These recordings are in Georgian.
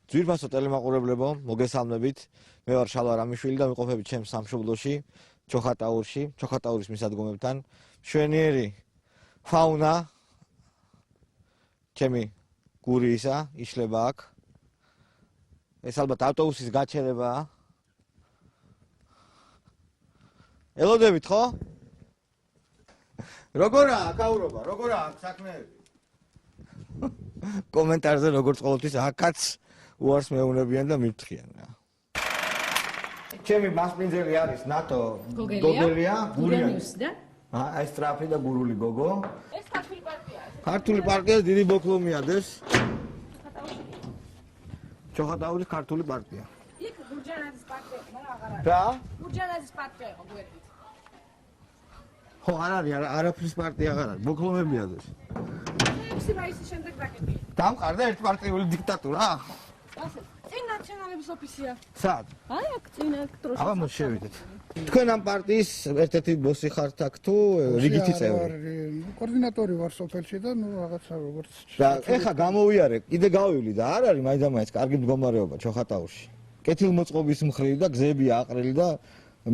ძვირფასო ტელემაყურებლებო, მოგესალმებით. მე ვარ შალვა რამიშვილი და ვიყოფები ჩემს სამშობლოში, ჩოხატაურის მისადგომებთან. მშვენიერი ფაუნა ჩემი გურიისა იშლება აქ. ეს ალბათ ავტობუსის გაჩერებაა. ელოდებით ხო? როგორაა გაურობა, როგორაა საქმეები? კომენტარზე როგორც ყოველთვის აქაც უარს მეუნებიან და მიფრთხიან რა. ჩემი მასპინძელი არის ნატო გოგელია, გურიანუსდა. აი სტრაფი და გურული გოგო. ეს ქართული პარტია. ქართული პარტია დიდი ბოკლომიადეს. ჩოხატაურის ქართული პარტია. იქ გურჯანაძის პარტია, მაგრამ აღარ არის. რა? გურჯანაძის პარტია იყო გვერდით. ხო, არ არის, არაფრის პარტია აღარ არის, ბოკლომებიადეს. ექვსი მაისის შემდეგ რაკეტი. დამყარდა ერთპარტიული დიქტატურა? ასე. წინ ნაციონალების ოფისია. სად? აი აქ წინ აქ დროშა. აბა მოშევიდეთ. თქვენ ამ პარტიის ერთ-ერთი ბოსი ხართ აქ თუ რიგითი წევრი? კოორდინატორი ვარ სოფელში და ნუ რაღაცა როგორც და ეხა გამოვიარე, კიდე გავივლი და არ არის მაინც კარგი მდგომარეობა ჩოხატაურში. კეთილმოწყობის მხრივ და გზები აყრილი და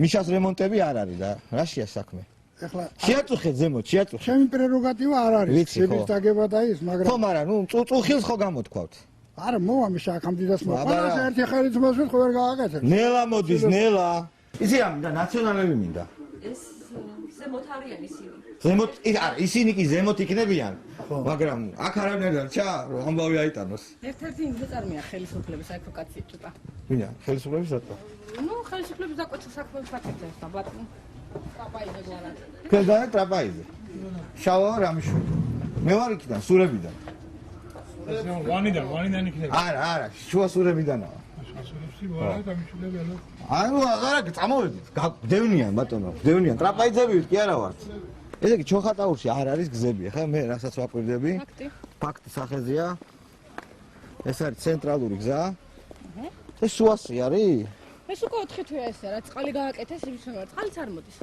მიშას რემონტები არ არის და რაშია საქმე? ეხლა შეაწუხეთ ზემოთ, შეაწუხეთ. ჩემი პრეროგატივა არ არის ვიცი, ხო. შების დაგება და ის, ხო, მაგრამ მაგრამ ნუ წუხილს ხო გამოთქვათ? არა მოვამი შაქამდიდას აბა რა. ყველას ერთი ხელით მოსვით ხო ვერ გააკეთებ. ნელა მოდის, ნელა. ისი რა მინდა, ნაციონალები მინდა. ეს ზემოთ არიან ისინი. ზემოთ, არა, ისინი კი ზემოთ იქნებიან, მაგრამ აქ არავინ არ ჩა, რომ ამბავი აიტანოს. ერთ-ერთი იმზე წარმია ხელისუფლების ადვოკაცია ცოტა. ვინა, ხელისუფლების რატო? ნუ ხელისუფლების დაკვეთა საქმეებს აკეთებს და ბატონო. ტრაპაიზე გვარად. თქვენ ტრაპაიზე. შალვა რამიშვილი. მე ვარ იქიდან, სურებიდან. ვანიდან იქნება. არა, შუა სურებიდანაა. ასურებში ვარ და მიჩულები ანუ. ანუ აღარა წამოვედით, დევნიან ბატონო, დევნიან. ტრაპაიძები ვით კი არა ვართ. ესე იგი ჩოხატაურში არ არის გზები, ხა მე რასაც ვაკვირდები. ფაქტი სახეზეა. ეს არის ცენტრალური გზა. ეს სუასი არის? ეს უკვე 4 თვეა ესე რა, წყალი გააკეთეს იმის მომარ. წყალიც არ მოდის.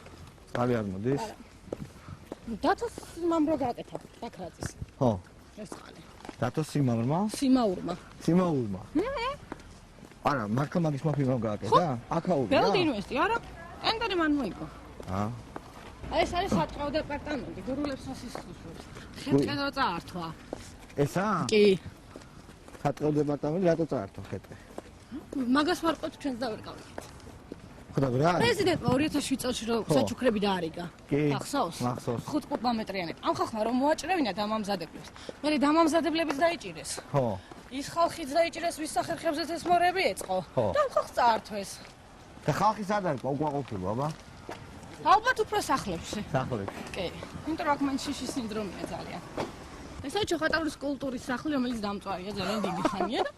წყალი არ მოდის? დათოს მამბრო გააკეთა ბაქრაძის. ხო. ეს წყალი. დათოს სიმაურმა? სიმაურმა. სიმაურმა. არა, მართლა მაგის მაფიმა გააკეთა? აქაური რა? ბელდინვესტი, არა? ტენდერი მან მოიგო. აა. ეს არის სატყეო დეპარტამენტი, გურულებს ასისტუშებს. ხეთყე რა წაართვა? ესა? კი. სატყეო დეპარტამენტი რატო წაართვა ხეთყე? მაგას ვარყოთ ჩვენს და ვერ გავიქეთ. ხო და რა? პრეზიდენტმა 2007 წელს რომ საჩუქრები დაარიგა. კი. ახსოვს? მახსოვს. 5 კუბომეტრიანად. ამ ხალხმა რომ მოაჭრევინა დამამზადებლებს. მე დამამზადებლებს დაიჭირეს. ხო. ის ხალხიც დაიჭირეს, ვის სახერხებზეც ეს მორები ეწყო. და ამ ხალხს წაართვეს. და ხალხი სად არის უკმაყოფილო, აბა? ალბათ უფრო სახლებში. სახლებში. კი. იმიტომ რომ აქ მან შიშის სინდრომია ძალიან. ეს არის ჩოხატაურის კულტურის სახლი, რომელიც დამწვარია ძალიან დიდი ხანია და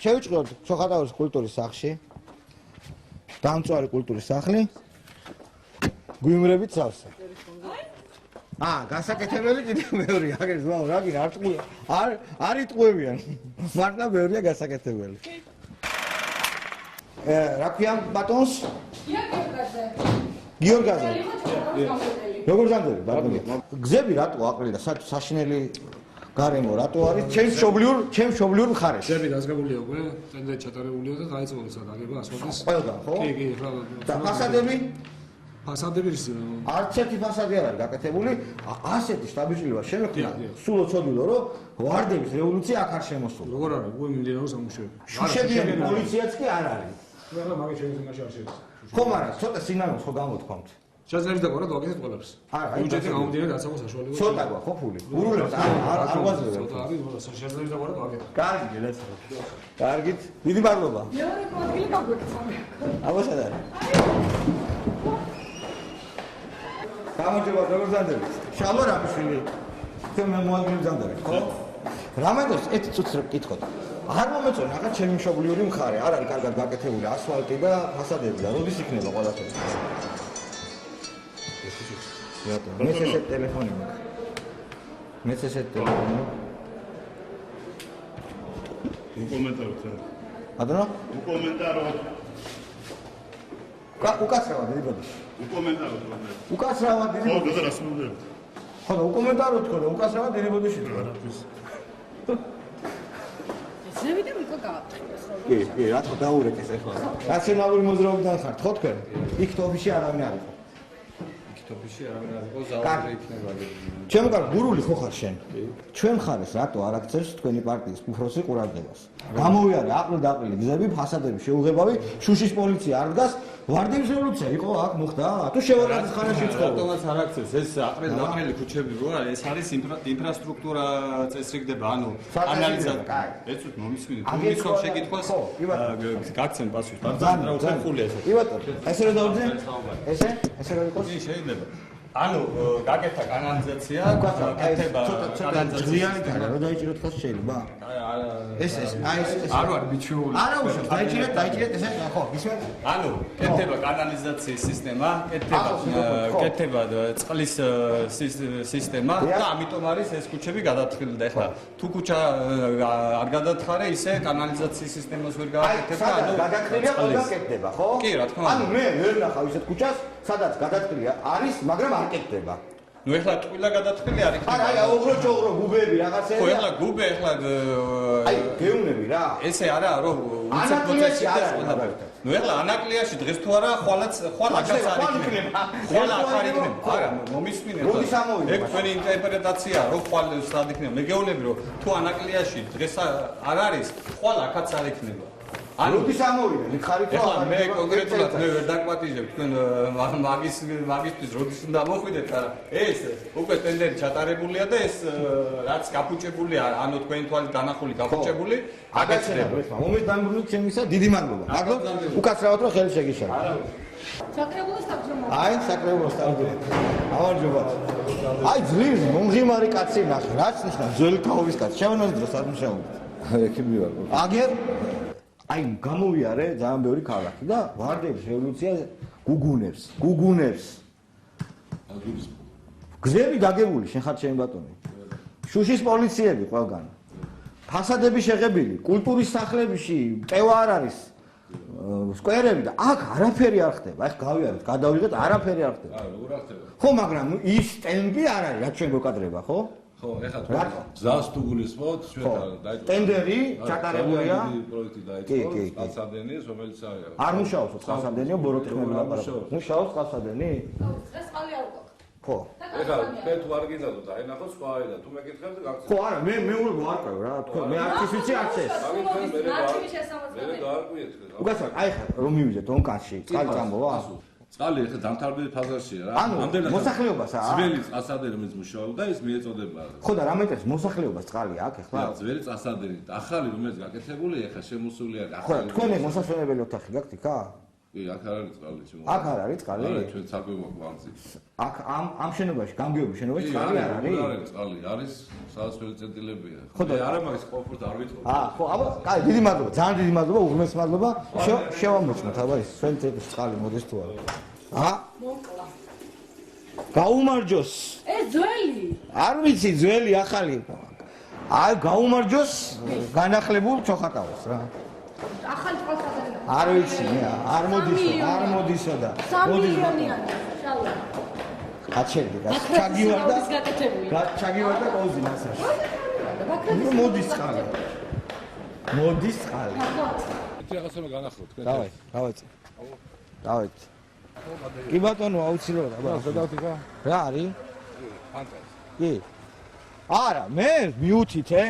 შევიჭროთ ჩოხატაურის კულტურის სახლში. დამწვარი კულტურის სახლი. გვიმრებით სავსე. გასაკეთებელი კიდე მეორეა, აგერ ზმაო, რა გინდა, არ იტყუებიან. მართლა მეორეა გასაკეთებელი. რა ქვია ბატონს? გიორგაძე. როგორ ზანდები, ბატონო? გზები რატო აყრილი და საშინელი გარემო რატო არის? ჩემს მშობლიურ მხარეს. გზები დაზგებულია უკვე, ტენდერი ჩატარებულია და დაიწყო საგაგება ასფალტის. ყველგან, ხო? კი, ხო. და ფასადები? ფასადები ის არც ერთი ფასადი არ არის გაკეთებული. ასეთი შტაბიჭილება შემექნა. სულ ოცოდვილო, რომ ვარდების რევოლუცია აქ არ შემოსულა. როგორ არის? უკვე მიმდინარეობს სამუშაოები. შუშებიანი პოლიციაც კი არ არის. ახლა მაგის შემოსულაში არ შეიძლება. ხო, მაგრამ ცოტა სინანოს ხო გამოთქვამთ. შეიძლება დაგვარა დავაკეთეთ ყველაფერს. არა, ბიუჯეტი გამომდინარე გასაგო საშუალება. ცოტა გვა ხო ფული. ურულებს არ გვაძლევთ. ცოტა არის, შეიძლება დაგვარა დავაკეთეთ. კარგი, ლეცო. კარგით. დიდი მადლობა. მეორე ადგილი გაგვექცა. აბა სად არის? გამარჯობა, როგორ ზანდებით? შალვა რამიშვილი. თქვენ მე მოადგილე ზანდებით, ხო? რამენდოს ერთი წუთს ვკითხოთ. არ მომეწონა ახლა ჩემი მშობლიური მხარე, არ არის კარგად გაკეთებული ასფალტი და ფასადები და როდის იქნება ყველაფერი? რატო? მეც ესე ტელეფონი მაქვს. მეც ესე ტელეფონი. უკომენტაროთ რა. ბატონო? უკომენტაროთ. უკაცრავად დიდი ბოდიში. უკომენტაროთ. უკაცრავად დიდი ხო, ბოდიში. და რასმუნდებით. ხო და უკომენტაროთ ხო და უკაცრავად დიდი ბოდიში თუ არა? გზები და მიკო გააფრთხილეს რომ. კი, რა თქმა დაურეკეს ახლა. ნაციონალური მოძრაობიდან ხართ, ხო თქვენ? იქ თოფიში არავინ არ იყო. თოფიში არავინ არ იყო, ზავი იქნება. ჩემო კარგ გურული ხო ხარ შენ? ჩვენ მხარეს რატო არ აქცევს თქვენი პარტიის უფროსი ყურადღებას? გამოვიარე აყრილ-დაყრილი გზები, ფასადები შეუღებავი, შუშის პოლიცია არ დგას, ვარდების რევოლუცია იყო აქ მოხდა? თუ შევარადის ხანაში ცხოვრობ. რატომაც არ აქცევს ეს აყრილ-დაყრილი ქუჩები რო არის, ეს არის ინფრასტრუქტურა წესრიგდება, ანუ ანალიზა. ეცოთ მომისმინეთ, თუ მისვამ შეკითხვას გაგცემ პასუხს. ბრძანა უცხოელია ეს. კი ბატონო, ესე რომ დავძე? ესე რომ იყოს? შეიძლება. ანუ გაკეთა კანალიზაცია, გაკეთება ძლიერი კანა, რომ დაიჭიროთ ხო შეიძლება? ეს არ ვარ მიჩვეული. არა უშავს, დაიჭირეთ ესე ხო, ისე? ანუ კეთება კანალიზაციის სისტემა, კეთება წყლის სისტემა და ამიტომ არის ეს ქუჩები გადათხილი და ეხლა თუ ქუჩა არ გადათხარე, ისე კანალიზაციის სისტემას ვერ გააკეთება, ანუ გადათხილია ყველა კეთდება, ხო? კი, რა თქმა უნდა. ანუ მე ვერ ნახავ ისეთ ქუჩას, სადაც გადათხილია არის, მაგრამ არ კეთდება. ნუ ეხლა ტყილა გადათხილი არ იქნება. არა, ოღრო გუბები რაღაცები. ხო, ეხლა გუბე ეხლა აი, გეუნები რა. ესე არაა რომ უცებ პროცესი არა. ნუ ეხლა ანაკლიაში დღეს თუ არა ხვალაც არ იქნება. ხვალ არ იქნება. არა, მომისმინეთ. როდის ამოვიდა? ეგ თქვენი ინტერპრეტაციაა, რომ ხვალ სად იქნება. მე გეუბნები რომ თუ ანაკლიაში დღეს არ არის, ხვალ აქაც არ იქნება. როდის ამოვიდა? მიხარით რა? ეხლა მე კონკრეტულად მე ვერ დაკვატიჟებ თქვენ მაგისტრის როდის უნდა მოხვიდეთ, არა ეს უკვე ტენდერი ჩატარებულია და ეს რაც გაფუჭებულია, ანუ თქვენი თვალით განახული გაფუჭებული, აგაცნება. მომეთ დამბრუნდით ჩემისა, დიდი მადლობა. მადლობ, უკაცრავად რომ ხელი შეგიშალა. საკრებულოს თავშემო. აი, საკრებულოს თავშემო. გამარჯობა. აი, ძლივი, მომღიმარი კაცი ნახე, რაც ნიშნავს ძველი თაობის კაცი. შემონოს დროს არ მუშაობთ. ეკი მივარ. აგერ აი გამოვიარე ძალიან ბევრი ქალაქი და ვარდების რევოლუცია გუგუნებს. გზები დაგებული, შენ ხარ ჩემი ბატონი. შუშის პოლიციები ყველგან. ფასადები შეღებილი, კულტურის სახლებში ტევა არ არის. სკვერები და აქ არაფერი არ ხდება. აი გავიარეთ, გადავიღეთ, არაფერი არ ხდება. როგორ არ ხდება? ხო, მაგრამ ის სტენდი არ არის, რაც ჩვენ გვეკადრება, ხო? ხო, ეხლა გზას თუ გულისხმობთ, ჩვენ დაიწყო. ტენდერი ჩატარებულია. პროექტი დაიწყო, წყალსადენი, რომელიც არის. არ მუშაობს წყალსადენიო, ბოროტექნები ლაპარაკობს. მუშაობს წყალსადენი? ეს წყალი არ გვაქვს. ხო. ეხლა თქვენ თუ არ გინდათ დაინახოთ სხვაი და თუ მეკითხებთ გაგცემ. ხო, არა, მე უნდა გვარკვევ რა, თქვენ მე არც ვიცი არც ეს. მე გაარკვიეთ თქვენ. უგასაკ, აი ხა რომ მივიდეთ ონკანში, წყალი წამოვა. წყალი ეხლა დამთავრებული ფაზაშია რა. ამდენად მოსახლეობასა. ძველი წყალსადენი რომელიც მუშაობდა, ის მიეწოდება. ხო და რა მეტყვის მოსახლეობას წყალი აქ ეხლა? ძველი წყალსადენი, ახალი რომელიც გაკეთებული, ეხლა შემოსული არის ხო, ახალი. თქვენ მოსასვენებელი ოთახი გაქვთ იქა? კი, აქ არ არის წყალი შემო. აქ არ არის წყალი? არა, ჩვენ საკვებო კვანძი. აქ ამ შენობაში, გამგეობის შენობაში წყალი არ არის? არის წყალი, არის საოცრელი წერტილებია. ხო და არა მაგის კომფორტ არ ვიტყობ. ხო, აბა, კაი, დიდი მადლობა, ძალიან დიდი მადლობა, უღმეს მადლობა. შევამოწმოთ, აბა ის ჩვენ წების წყალი მოდის თუ არა. მოკლა. გაუმარჯოს. ეს ძველი. არ ვიცი, ძველი, ახალი. აი, გაუმარჯოს განახლებულ ჩოხატაოს რა. ახალი წყალსადენი. არ ვიცი, არ მოდისო და 3 მილიონიანი. შალვა. გაჩერდი, ჩაგივარ და გაკეთებული. ჩაგივარ და ყოზი მასაში. მოდის წყალი. მოდის წყალი. ეს რაღაცა განახლოთ თქვენ. დავაი. კი ბატონო, აუცილებლად, აბა, გადავთი რა? რა არის? ფანტაზია. კი. არა, მე მიუთითე.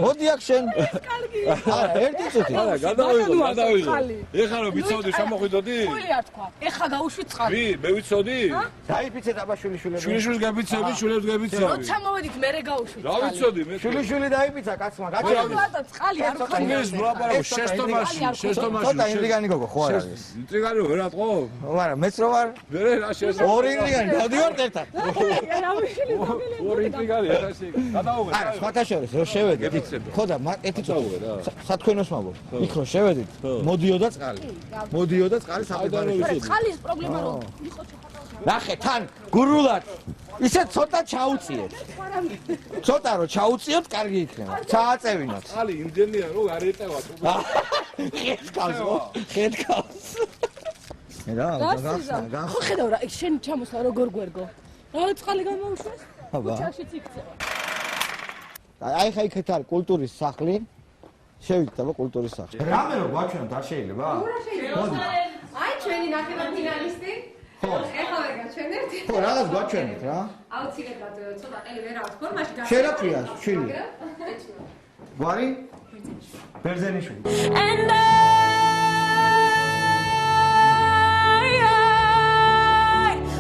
მოდი აქ შენ. კარგი. არა, ერთი წუთი. არა, გადავიღო. ეხლა რომ ვიცოდი შემოხვიდოდი? ხული არ თქვა. ეხა გაუშვით წყალი. მე ვიცოდი? დაიფიცეთ აბა შვილიშვილები. შვილიშვილს გაბიცები, შვილებს გაბიცები. როცა მოვედით მე გაუშვით. რა ვიცოდი მე? შვილიშვილი დაიფიცა კაცმა, გაჩერდი. ბატონ, წყალი არ ეს ხონდა. ვლაპარაკო შეშტომაში. ცოტა ინტრიგანი გოგო, ხო არ არის? ინტრიგანი ვერ ატყო? მაგრამ მეც რო ვარ, მე რა შეესაბამება? ორი ინტრიგანი, დავდივართ ერთად. რა ვიშილი ორი ინტრიგანი ეხა შე. გადაუღე. არა, სხვათა შორის რო შევედით. ხო და ერთი წუთი. სათქვენოს მაგო. იქ რო შევედით, მოდიოდა წყალი. მოდიოდა წყალი საფებაროში. წყალის პრობლემა რო იყო ჩოხატაოს. ნახე, თან გურულად. ისე ცოტა ჩაუწიეთ. ცოტა რო ჩაუწიოთ, კარგი იქნება. ჩააწევინოთ. წყალი იმდენია რომ არ ეტევა. ხეთკავს, ხეთკავს. რა, გახსნა. ხო ხედავ რა, შენ ჩამოსა როგორ გვერგო. რა წყალი გამოუშვეს? აბა. ქუჩაშიც იქცევა. აი ხა იქეთ არის კულტურის სახლი. შევიდეთ აბა კულტურის სახლში. რამე რო გვაჩვენოთ არ შეიძლება? მოდი. აი ჩვენი ნახევარფინალისტი. ხო. ეხლა ვერ გაჩვენებთ. ხო, რაღაც გვაჩვენეთ რა. აუცილებლად ცოტა ყელი ვერ აქვს ფორმაში. შერაფია, შვილი. გვარი? ბერძენიშვილი. And I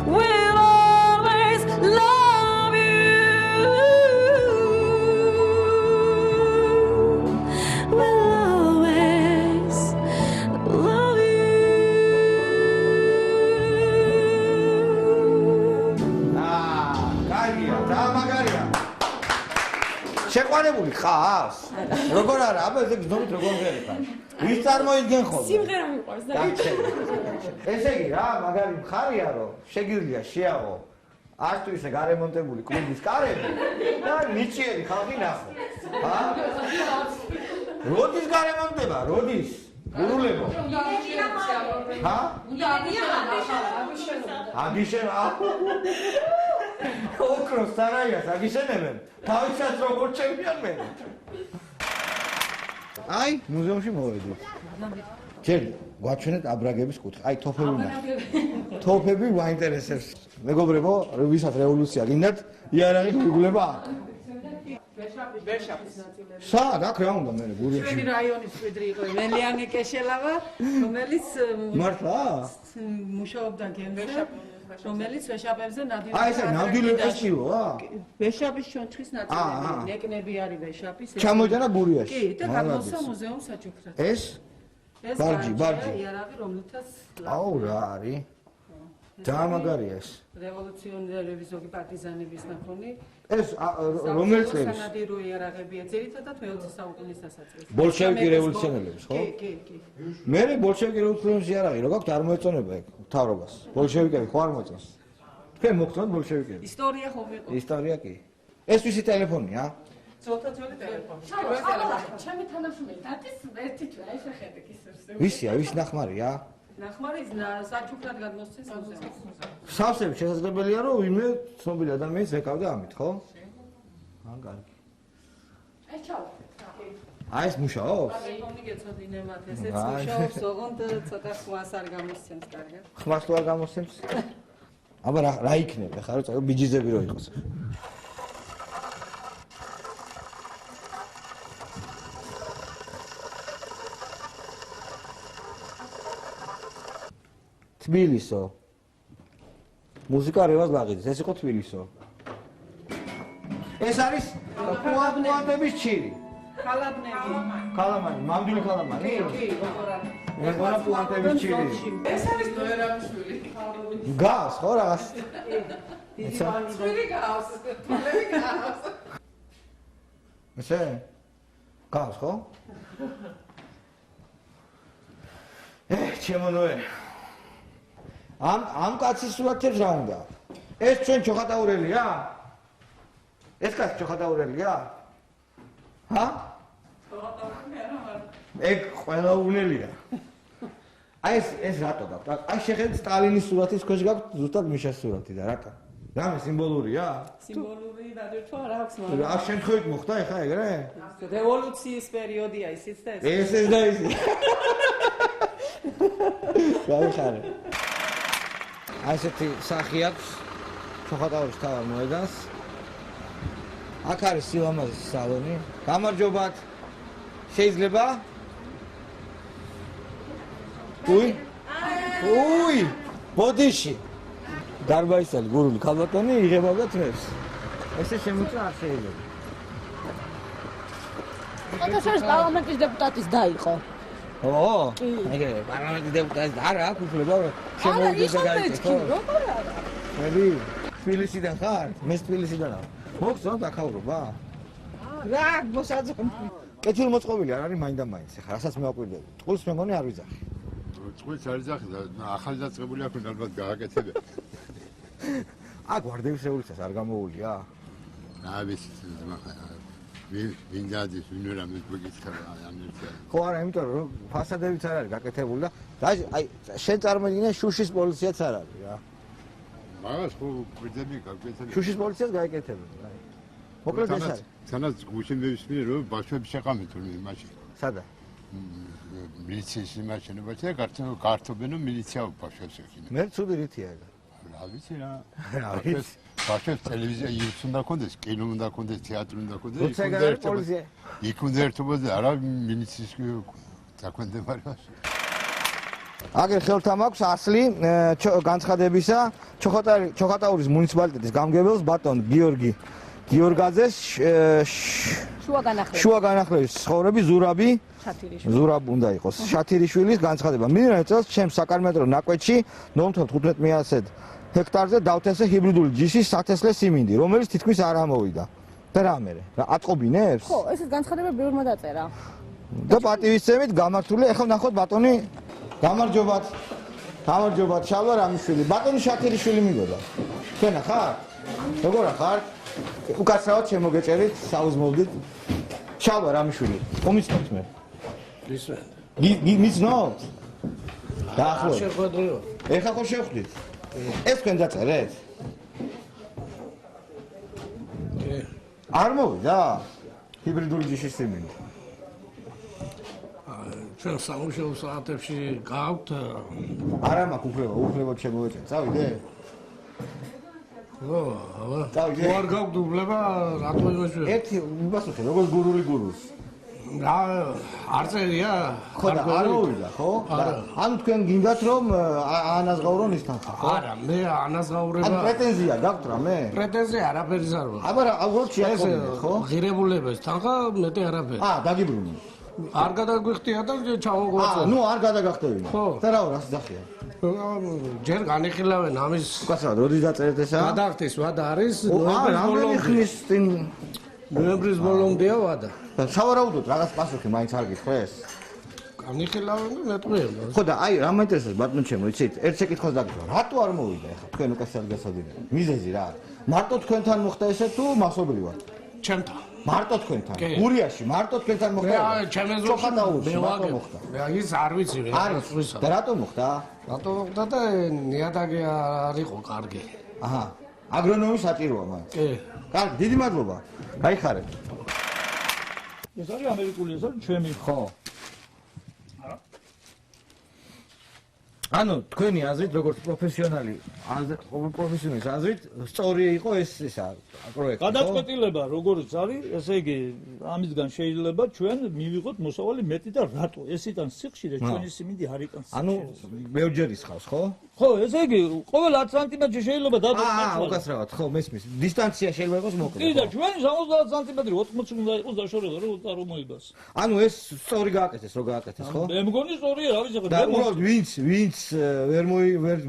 will always love you. Will always love you. კარგია, და მაგარია. შეყვანებული ხავს? როგორ არა, აბა ესე გზნობით როგორ ღერება. ვის წარმოიდგენ ხოლმე? სიმღერა მიყვარს და ესე იგი რა, მაგარი მხარია რომ შეგიძლია შეაღო არც თუ ისე გარემონტებული კლუბის კარები და ნიჭიერი ხალხი ნახო. ჰა? როდის გარემონტება? როდის? გურულებო. ჰა? აგიშენ ოქროს სარაიას აგიშენებენ. თავისაც როგორ ჩემპიონი მე. აი, მუზეუმში მოვედით. ჯერ გვაჩვენეთ აბრაგების კუთხე. აი, თოფები ნახეთ. თოფები მაინტერესებს. მეგობრებო, ვისაც რევოლუცია გინდათ, იარაღი გიგულება აქ. ვერშაპის ნაწილები. სად აქ რა უნდა მე გურიაში? ჩვენი რაიონის მკვიდრი იყო მელიანე კეშელავა, რომელიც მართლა? მუშაობდა გემზე, რომელიც ვეშაპებზე ნადირობდა. აი, ესე ნამდვილი ეშკილოა? ვეშაპის ჩონჩხის ნაწილები, ნეკნები არის ვეშაპის. ჩამოიტანა გურიაში. კი, და გამოსცა მუზეუმ საჩუქრად. ეს? ბარჯი. იარაღი, რომლითაც აუ, რა არის? დაამაგარია ეს. რევოლუციონერები ზოგი პარტიზანების ნახონი. ეს რომელი წელი? სანადირო იარაღებია, ძირითადად მე-20 საუკუნის დასაწყისში. ბოლშევიკი რევოლუციონერების, ხო? კი. მე ბოლშევიკი რევოლუციონერების იარაღი, რო გაქვთ არ მოეწონება ეგ მთავრობას. ბოლშევიკები ხო არ მოწონს? თქვენ მოგწონთ ბოლშევიკები? ისტორია ხომ იყო? ისტორია კი. ეს ვისი ტელეფონია? ცოტა ძველი ტელეფონი. ჩემი თანამშრომელი დათის ერთი თვე აი შეხედე ისევ. ვისია, ვის ნახმარია? ნახმარი საჩუქრად გადმოსცეს მუზეუმს. სავსები შესაძლებელია რომ ვინმე ცნობილი ადამიანს ეკავდა ამით, ხო? ან კარგი. აი ჩაო. აი ეს მუშაობს? ტელეფონი გეცოდინე მათ, ესეც მუშაობს, ოღონდ ცოტა ხმას არ გამოსცემს კარგად. ხმას თუ არ გამოსცემს? აბა რა იქნება ხა რო ბიჯიზები რო იყოს. თბილისო. მუსიკა რევაზ ლაღიძის, ეს იყო თბილისო. ეს არის პუანტების ჩირი. ქალაბნები. ქალამანი, მამდვილი ქალამანი? კი, როგორ არის? მეგონა პუანტების ჩირი. ეს არის ნოერამშვილი. გავს ხო რაღაც? შვილი გავს, თვალები გავს. ესე? გავს ხო? ჩემო ნოე. ამ კაცის სურათებს რა უნდა? ეს ჩვენ ჩოხატაურელია? ეს კაცი ჩოხატაურელია? ჰა? ეგ ყველა უნელია. აი ეს რატო გაქვთ? აი შეხედეთ სტალინის სურათის ქვეშ გაქვთ ზუსტად მიშას სურათი და რატო? რამე სიმბოლურია? სიმბოლური დადერთვა არ აქვს, მაგრამ აქ შემთხვევით მოხდა ეხა ეგრე? რევოლუციის პერიოდია ისიც და ეს და ის. გაიხარე. აი ესეთი სახი აქვს ჩოხატაურის თავარ მოედანს. აქ არის სილამაზის სალონი. გამარჯობათ. შეიძლება? უი! ბოდიში. დარბაისელი გურული ქალბატონი იღებდა თმებს. ესე შემოწა არ შეიძლება. ოთაშორის პარლამენტის დეპუტატის და იყო. ო, ეგრე პარლამენტის დეპუტატი არა აქვს უფლება შემოვიდეს და გაიწეს. როგორ არა? მე თბილისიდან ხარ? მე თბილისიდანაა. მოგწონთ აქაურობა? რა, მოსაძონ. კეთილ მოწყობილი არ არის მაინდა-მაინც. ეხლა რასაც მევაკვირდები. წყვილს მე მგონი არ ვიძახი. წყვილს არ ვიძახი და ახალი დაწყებული აქვს ალბათ გააკეთებია. აქ ვარდევის რევოლუციას არ გამოუულია? რა ვიცი, ვინ დადის, ვინ რა მეკითხა ამ ერთად. ხო არა, იმიტომ რომ ფასადებიც არ არის გაკეთებული და აი შენ წარმოიდგინე შუშის პოლიციაც არ არის რა. მაგას ხო გვიძები გაკეთებია. შუშის პოლიციას გაიკეთებენ, აი. მოკლედ ეს არის. თანაც გუშინ მივისმინე რომ ბავშვები შეყამეთული იმაში. სადა? მილიციის იმაშენებაში და გართობენ რომ მილიცია ბავშვებს ექინა. მე ცუდი რითია ეგ. რა ვიცი რა. ბავშვებს ტელევიზია ის უნდა კონდეს, კინო უნდა კონდეს, თეატრი უნდა კონდეს. იქ უნდა ერთობოდეს არა მილიციის დაქვემდებარებაში. აგერ ხელთა მაქვს ასლი განცხადებისა ჩოხატაურის მუნიციპალიტეტის გამგებელს ბატონ გიორგაძეს შუა განახლების ცხოვრების ზურაბ უნდა იყოს შათირიშვილის განცხადება. მინერალ წელს ჩემს საკარმეტრო ნაკვეთში 0.15 ჰექტარზე დავთესე ჰიბრიდული ჯიშის სათესლე სიმინდი, რომელიც თითქმის არ ამოვიდა. და რა მერე? რა ატყობინებს? ხო, ეს განცხადება ბევრმა დაწერა. და პატივისცემით გამართული, ახლა ნახოთ ბატონი გამარჯობათ შალვა რამიშვილი. ბატონი შათირიშვილი მიგოდა. თქვენ ხარ? როგორ ხარ? უკაცრავად შემოგეჭერით, საუზმოვდით. შალვა რამიშვილი. კომიცნობთ მე. მიცნობთ? დაახლოებით. შეხვედრიო. ეხლა ხო შევხვდით? ეს თქვენ დაწერეთ? არ მოვიდა? ჰიბრიდული ჯიშის სიმინდი. ჩვენ სამუშაო საათებში გავთ არა მაქვს უფლებოდ შემოვეჭერ. წავიდე? ხო, აბა. წავიდე? არ გავთ უფლება, რატო იმაში? ერთი იმასუხე, როგორ გურულს. რა არ წერია? ხო და არ მოვიდა, ხო? ანუ თქვენ გინდათ რომ ანაზღაურონ ისთან ხო? არა, მე ანაზღაურება. ანუ პრეტენზია გაქვთ რამე? პრეტენზია არაფერი არ აქვს. აბა რა, უბრალოდ შეაწყობინეთ, ხო? ღირებულებას თანხა მეტი არაფერი. დაგიბრუნე. არ გადაგვიხდია და ჩავაგვაწევ. ნუ არ გადაგახტევინა. ხო. და რა რას ძახია? ჯერ განიხილავენ ამის. უკაცრავად, როდის დაწერეთ ესა? გადახდის ვადა არის ნოემბრის ხნის წინ ნოემბრის ბოლომდეა ვადა. და სავარაუდოდ რაღაც პასუხი მაინც არ გითხრეს? განიხილავენ და მეტყვია. ხო და აი რა მაინტერესებს ბატონო ჩემო, იცით? ერთ შეკითხვას დაგიწყო. რატო არ მოვიდა ახლა თქვენ უკაცრავად გასადინე? მიზეზი რა არის? მარტო თქვენთან მოხდა ესე თუ მასობრივად? ჩემთან. მარტო თქვენთან. გურიაში მარტო თქვენთან მოხდა. ჩოხატაურში მარტო მოხდა. მე ის არ ვიცი რა. და რატო მოხდა? რატო მოხდა და ნიადაგი არ იყო კარგი. აჰა. აგრონომი საჭიროა მაინც. კი. კარგი, დიდი მადლობა. გაიხარეთ. ეს არის ამერიკული, ეს არის ჩემი. ხო. ანუ თქვენი აზრით, როგორც პროფესიონალის აზრით, სწორი იყო ესა პროექტი. გადაწყვეტილება როგორც არის, ესე იგი, ამისგან შეიძლება ჩვენ მივიღოთ მოსავალი მეტი და რატო? ეს იტანს სიხშირე, ჩვენი სიმინდი არ იტანს. ანუ ბევრჯერ ისხავს, ხო? ხო, ესე იგი, ყოველ 10 სანტიმეტრში შეიძლება დადოს მაჩვენე. უკაცრავად, ხო, მესმის. დისტანცია შეიძლება იყოს მოკლე. კი და ჩვენი 70 სანტიმეტრი 80 უნდა იყოს დაშორება, რომ წარმოებას. ანუ ეს სწორი გააკეთეს, რო გააკეთეს, ხო? მე მგონი სწორია, რა ვიცი, და უბრალოდ ვინც ვერ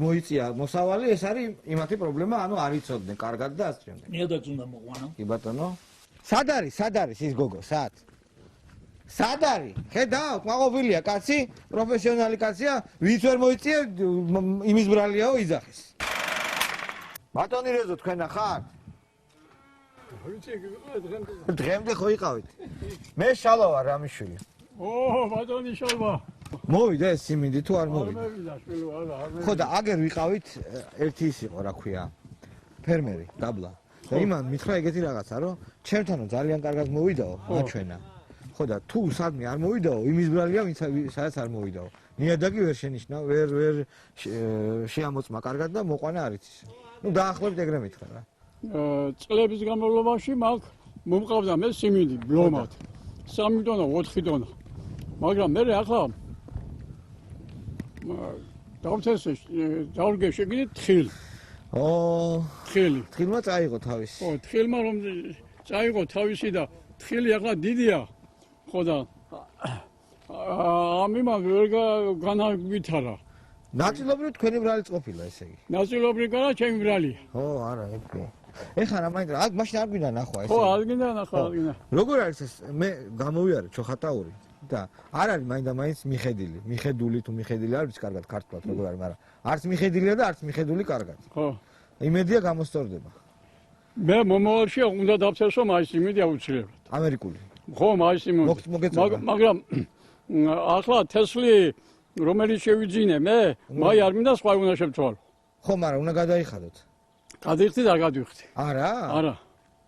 მოიწია მოსავალი, ეს არის იმათი პრობლემა, ანუ არ იცოდნენ კარგად და ასე შემდეგ. ნიადაგს უნდა მოყვანო. კი ბატონო. სად არის ის გოგო, სად? სად არის? ხედავთ, მაყოფილია კაცი, პროფესიონალი კაცია, ვინც ვერ მოიწია, იმის ბრალიაო იძახის. ბატონი რეზო თქვენ ახარ? დღემდე ხო იყავით? მე შალვა ვარ რამიშვილი. ბატონი შალვა. მოვიდა ეს სიმინდი თუ არ მოვიდა? არ მოვიდა, შვილო, არა. ხო და აგერ ვიყავით, ერთი ის იყო, რა ქვია, ფერმერი, დაბლა. და იმან მითხრა ეგეთი რაღაცა, რომ ჩემთანო ძალიან კარგად მოვიდაო, მაჩვენა. ხო და თუ სადმე არ მოვიდაო, იმის ბრალია, სადაც არ მოვიდაო. ნიადაგი ვერ შენიშნა, ვერ შეამოწმა კარგად და მოყვანა არ იცის. ნუ დაახლოებით ეგრე მითხრა რა. წლების განმავლობაში მაგ მომყავდა მე სიმინდი ბლომად. 3 ტონა, 4 ტონა. მაგრამ მე ახლა დავთესე დავრგე შეგინეთ თხილი. თხილი. თხილმა წაიღო თავისი. ხო, თხილმა რომ წაიღო თავისი და თხილი ახლა დიდია. ხო და ამიმა ვერ განავითარა. ნაწილობრივ თქვენი ბრალიც ყოფილა ესე იგი. ნაწილობრივ განა ჩემი ბრალია. ხო, არა, ეგრე. ეხლა რა მაინტერესებს? აქ მაშინ არ გვინდა ნახვა ესე. ხო, არ გინდა ნახვა, არ გინდა. როგორ არის ეს? მე გამოვიარე ჩოხატაური და არ არის მაინდა-მაინც მიხედული თუ მიხედილი არ ვიცი კარგად ქართულად როგორ არის, მაგრამ არც მიხედილია და არც მიხედული კარგად. ხო. იმედია გამოსწორდება. მე მომავალში უნდა დავწერო მაის იმედი აუცილებლად. ამერიკული. ხო, მაის იმედი. მაგრამ ახლა თესლი რომელიც შევიძინე მე, მაი არ მინდა სხვა უნდა შემცვალო. ხო, მაგრამ უნდა გადაიხადოთ. გადიხდი და გადავიხდი. არა? არა.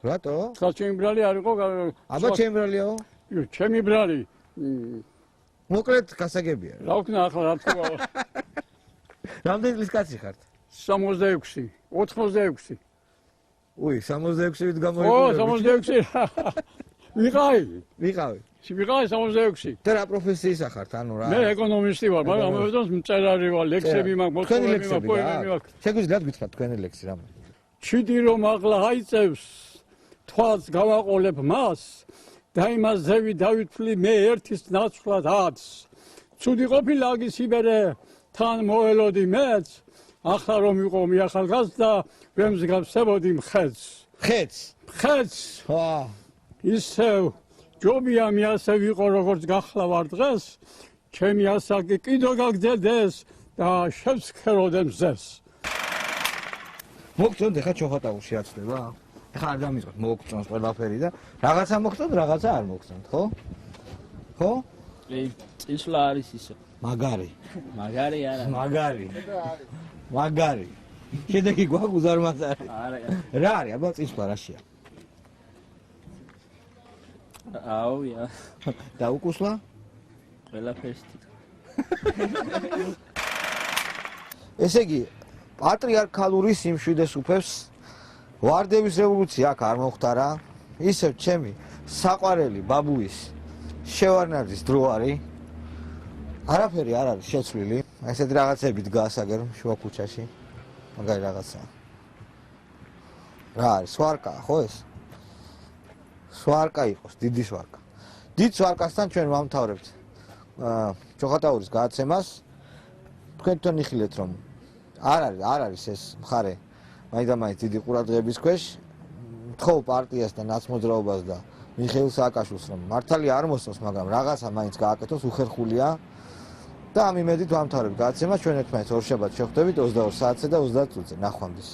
რატო? ცხა ჩემი ბრალი არ იყო. აბა ჩემი ბრალიაო? ჩემი ბრალი. მოკლედ გასაგებია. რა ვქნა ახლა რა თქვა? რამდენი წლის კაცი ხართ? 66, 86. უი, 66-ით ო, გამოიყურე. 66. ვიყავი. ვიყავი. ვიყავი 66. და რა პროფესიისა ხართ? ანუ რა? მე ეკონომისტი ვარ, მაგრამ ამავდროულად მწერალი ვარ, ლექსები მაქვს, მოთხრობები მაქვს, პოემები მაქვს. შეგვიძლიათ გითხრათ თქვენი ლექსი რამე? ჩიდი რომ ახლა აიწევს, თვალს გავაყოლებ მას და იმას ზევი დავითვლი მე ერთის ნაცვლად ათს. ცუდი ყოფილა აგის იბერე, თან მოელოდი მეც, ახლა რომ იყო მიახალგაზრდა, ვემსგავსებოდი მხედს. ხეთს? ხეთს. ხა. ისევ ჯობია მე ასე ვიყო როგორც გახლა ვარ დღეს, ჩემი ასაკი კიდო გაგძელდეს და შევსქეროდე მზეს. მოგწონთ ახლა ჩოხატაურში აცდება? ახლა არ დამიწყოთ მოგწონს ყველაფერი და რაღაცა მოგწონთ, რაღაცა არ მოგწონთ, ხო? ხო? წისვლა არის ისო. მაგარი. მაგარი არა. მაგარი. მაგარი. შედეგი გვაქვს უზარმაზარი. არა. რა არის? აბა წისვლა რაშია? აუია. და უკუსლა? ყველაფერს ესე იგი, პატრიარქალური სიმშვიდეს უფევს ვარდების რევოლუცია აქ არ მოხდარა. ისევ ჩემი საყვარელი ბაბუის შევარნაძის დრო არის. არაფერი არ არის შეცვლილი. ესეთი რაღაცები დგას აგერ შუა ქუჩაში. მაგარი რაღაცაა. რა არის? სვარკა, ხო ეს? სვარკა იყოს, დიდი სვარკა. დიდ სვარკასთან ჩვენ ვამთავრებთ ჩოხატაურის გადაცემას. თქვენ თვითონ იხილეთ რომ არ არის ეს მხარე მაინდამაინც დიდი ყურადღების ქვეშ. მთხოვ პარტიას და ნაცმოძრაობას და მიხეილ სააკაშვილს რომ მართალი არ მოსწონს, მაგრამ რაღაცა მაინც გააკეთოს, უხერხულია. და ამ იმედით ვამთავრებთ გადაცემას. ჩვენ ერთმანეთს ორშაბათს შევხვდებით 22 საათზე და 30 წუთზე. ნახვამდის.